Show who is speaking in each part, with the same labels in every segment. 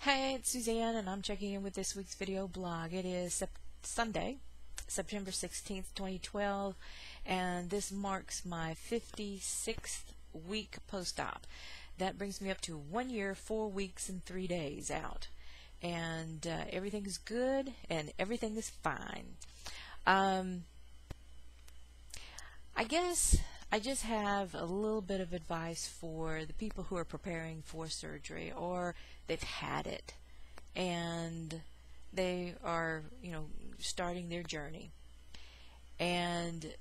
Speaker 1: Hey, it's Suzanne, and I'm checking in with this week's video blog. It is Sunday, September 16th, 2012, and this marks my 56th week post-op. That brings me up to 1 year, 4 weeks, and 3 days out. And everything is good, and everything is fine. I guess I just have a little bit of advice for the people who are preparing for surgery, or they've had it and they are, starting their journey. And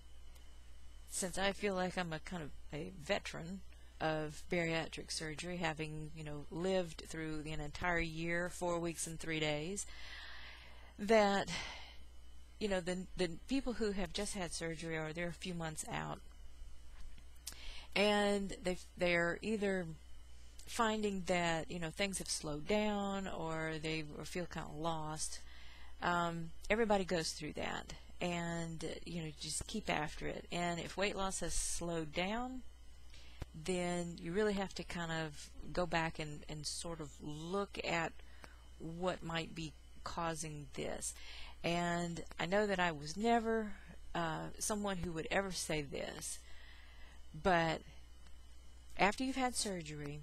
Speaker 1: since I feel like I'm a kind of a veteran of bariatric surgery, having, lived through an entire year, 4 weeks and 3 days, that the people who have just had surgery, or they're a few months out, and they're either finding that things have slowed down, or they feel kind of lost. Everybody goes through that, and just keep after it. And if weight loss has slowed down, then you really have to kind of go back and sort of look at what might be causing this. And I know that I was never someone who would ever say this, but after you've had surgery,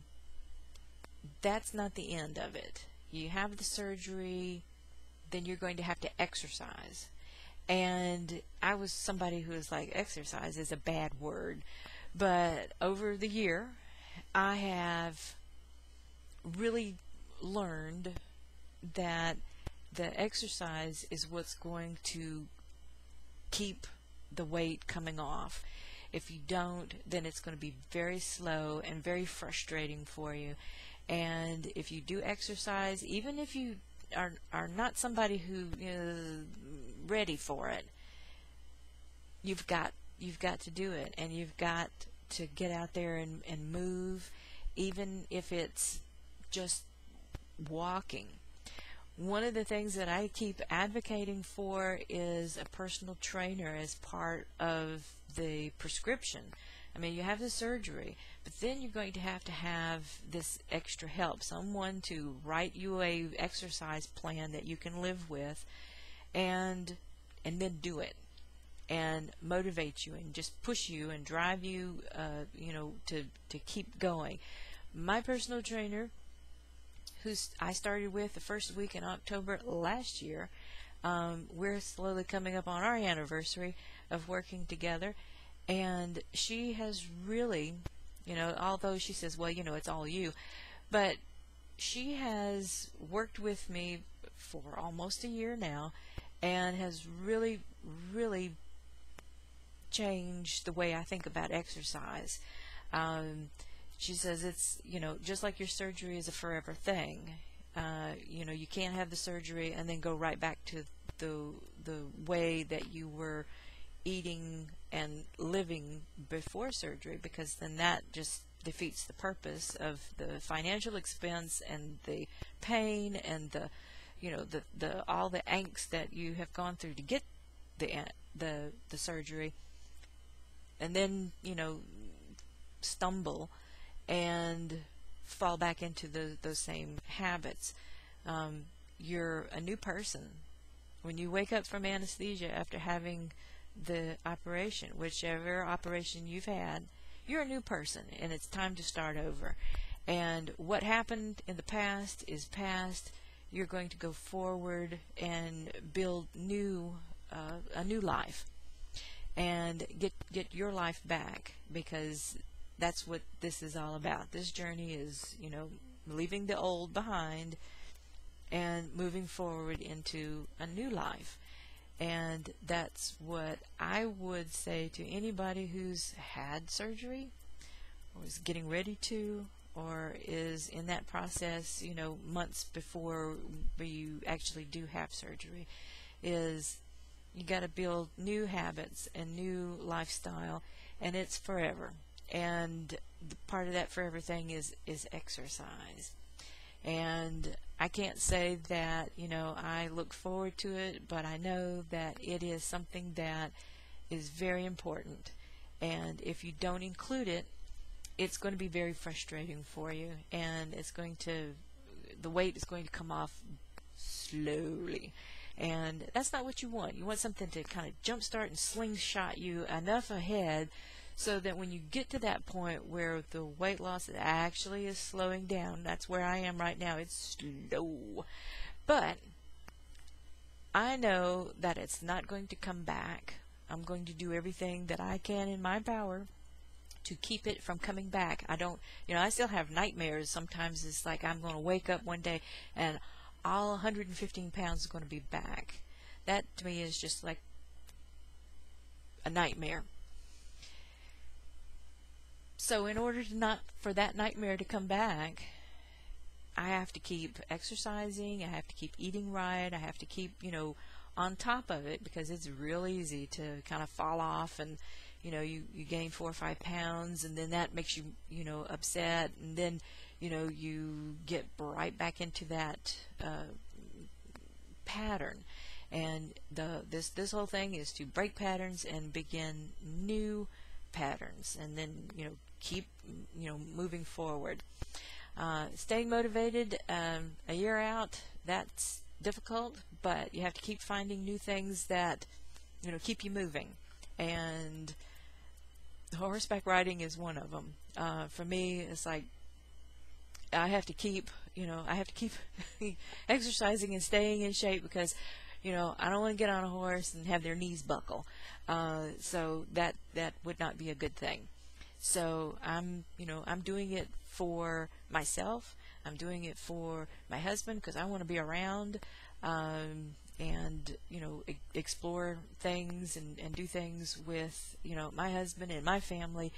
Speaker 1: that's not the end of it. You have the surgery, then you're going to have to exercise. And I was somebody who was like, exercise is a bad word. But over the year, I have really learned that the exercise is what's going to keep the weight coming off. If you don't, then it's going to be very slow and very frustrating for you. And if you do exercise, even if you are not somebody who is ready for it, you've got to do it, and you've got to get out there and move, even if it's just walking. One of the things that I keep advocating for is a personal trainer as part of the prescription. I mean, you have the surgery, but then you're going to have this extra help, someone to write you a exercise plan that you can live with, and then do it, and motivate you, and just push you and drive you, to keep going. My personal trainer, I started with the first week in October last year, we're slowly coming up on our anniversary of working together, and she has really, although she says, well, it's all you, but she has worked with me for almost a year now, and has really, really changed the way I think about exercise. She says it's, just like your surgery is a forever thing. You can't have the surgery and then go right back to the way that you were eating and living before surgery, because then that just defeats the purpose of the financial expense and the pain and the all the angst that you have gone through to get the surgery, and then stumble and fall back into those same habits. You're a new person when you wake up from anesthesia after having the operation. Whichever operation you've had, you're a new person, and it's time to start over. And what happened in the past is past. You're going to go forward and build a new life, and get your life back, because that's what this is all about. This journey is, leaving the old behind and moving forward into a new life. And that's what I would say to anybody who's had surgery, or is getting ready to, or is in that process, months before you actually do have surgery, is you got to build new habits and new lifestyle, and it's forever. And part of that forever thing is exercise. And I can't say that I look forward to it, but I know that it is something that is very important, and if you don't include it, it's going to be very frustrating for you, and it's going to the weight is going to come off slowly. And that's not what you want. You want something to kind of jumpstart and slingshot you enough ahead so that when you get to that point where the weight loss actually is slowing down, that's where I am right now. It's slow. But I know that it's not going to come back. I'm going to do everything that I can in my power to keep it from coming back. I still have nightmares. Sometimes it's like I'm going to wake up one day and all 115 pounds is going to be back. That to me is just like a nightmare. So in order to not for that nightmare to come back, I have to keep exercising, I have to keep eating right, I have to keep, on top of it, because it's real easy to kind of fall off and you gain 4 or 5 pounds, and then that makes you upset, and then you get right back into that pattern. And this whole thing is to break patterns and begin new patterns, and then keep moving forward. Staying motivated a year out, that's difficult, but you have to keep finding new things that keep you moving. And horseback riding is one of them. For me, it's like I have to keep exercising and staying in shape, because I don't want to get on a horse and have their knees buckle. So that would not be a good thing. So I'm doing it for myself. I'm doing it for my husband, because I want to be around and explore things and do things with my husband and my family,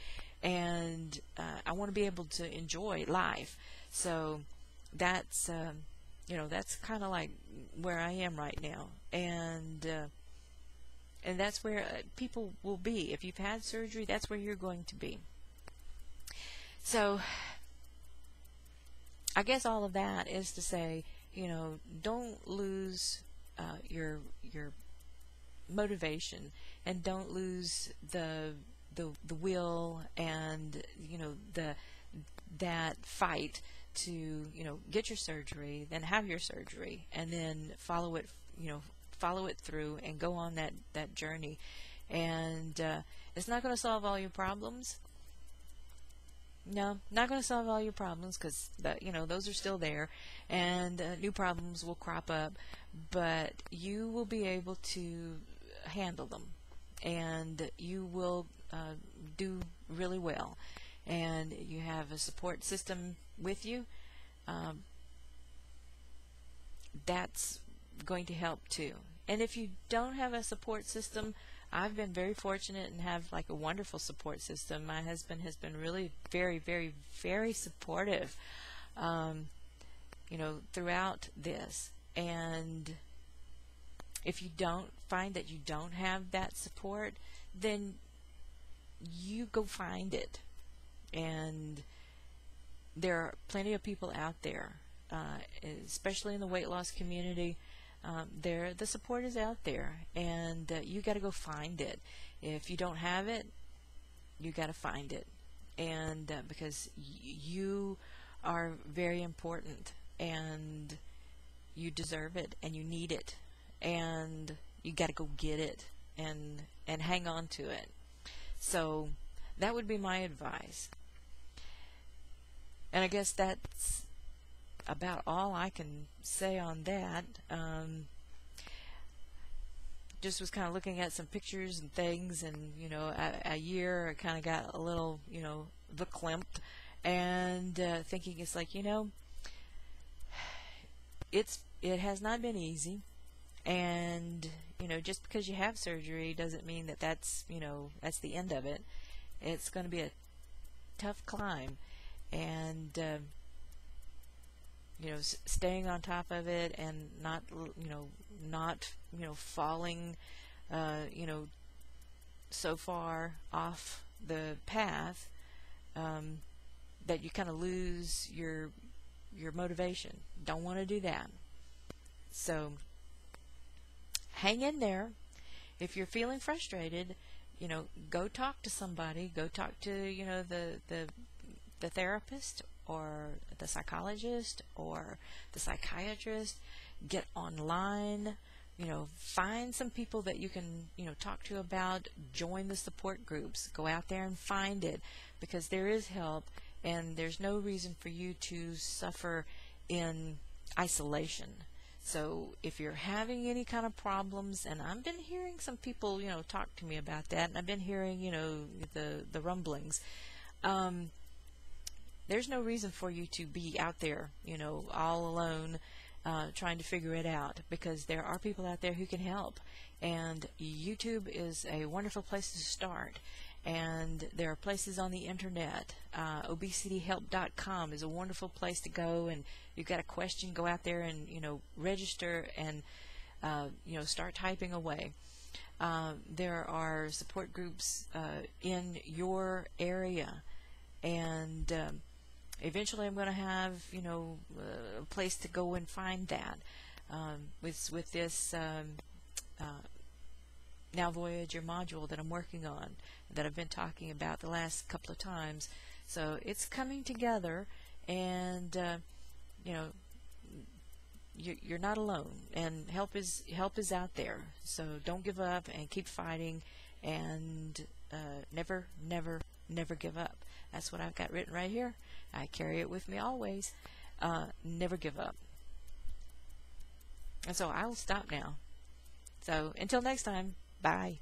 Speaker 1: and I want to be able to enjoy life. So that's that's kind of like where I am right now, and that's where people will be. If you've had surgery, that's where you're going to be. So I guess all of that is to say, don't lose your motivation, and don't lose the will, and that fight to get your surgery, then have your surgery, and then follow it through and go on that journey. And it's not going to solve all your problems. No, not going to solve all your problems, because those are still there, and new problems will crop up, but you will be able to handle them, and you will do really well, and you have a support system with you. That's going to help too. And if you don't have a support system, I've been very fortunate and have like a wonderful support system. My husband has been really very, very, very supportive, throughout this. And if you don't find that you don't have that support, then you go find it. And there are plenty of people out there, especially in the weight loss community. The support is out there, and you got to go find it. If you don't have it, you got to find it, and because you are very important, and you deserve it, and you need it, and you got to go get it, and hang on to it. So that would be my advice. And I guess that's about all I can say on that. Just was kind of looking at some pictures and things, and a year I kind of got a little verklempt, and thinking it's like it has not been easy, and just because you have surgery doesn't mean that that's the end of it. It's going to be a tough climb, and staying on top of it, and not falling so far off the path that you kind of lose your motivation. Don't want to do that. So hang in there. If you're feeling frustrated, go talk to somebody. Go talk to the therapist, or the psychologist or the psychiatrist. Get online, find some people that you can, talk to about, join the support groups, go out there and find it, because there is help, and there's no reason for you to suffer in isolation. So if you're having any kind of problems, and I've been hearing some people, talk to me about that, and I've been hearing, the rumblings, there's no reason for you to be out there, all alone, trying to figure it out, because there are people out there who can help. And YouTube is a wonderful place to start. And there are places on the internet. ObesityHelp.com is a wonderful place to go, and you've got a question, go out there and register and start typing away. There are support groups in your area, and eventually I'm going to have a place to go and find that. With this Now Voyager module that I'm working on, that I've been talking about the last couple of times. So it's coming together, and you're not alone, and help is out there. So don't give up, and keep fighting, and never give up. That's what I've got written right here. I carry it with me always. Never give up. And so I'll stop now. So until next time, bye.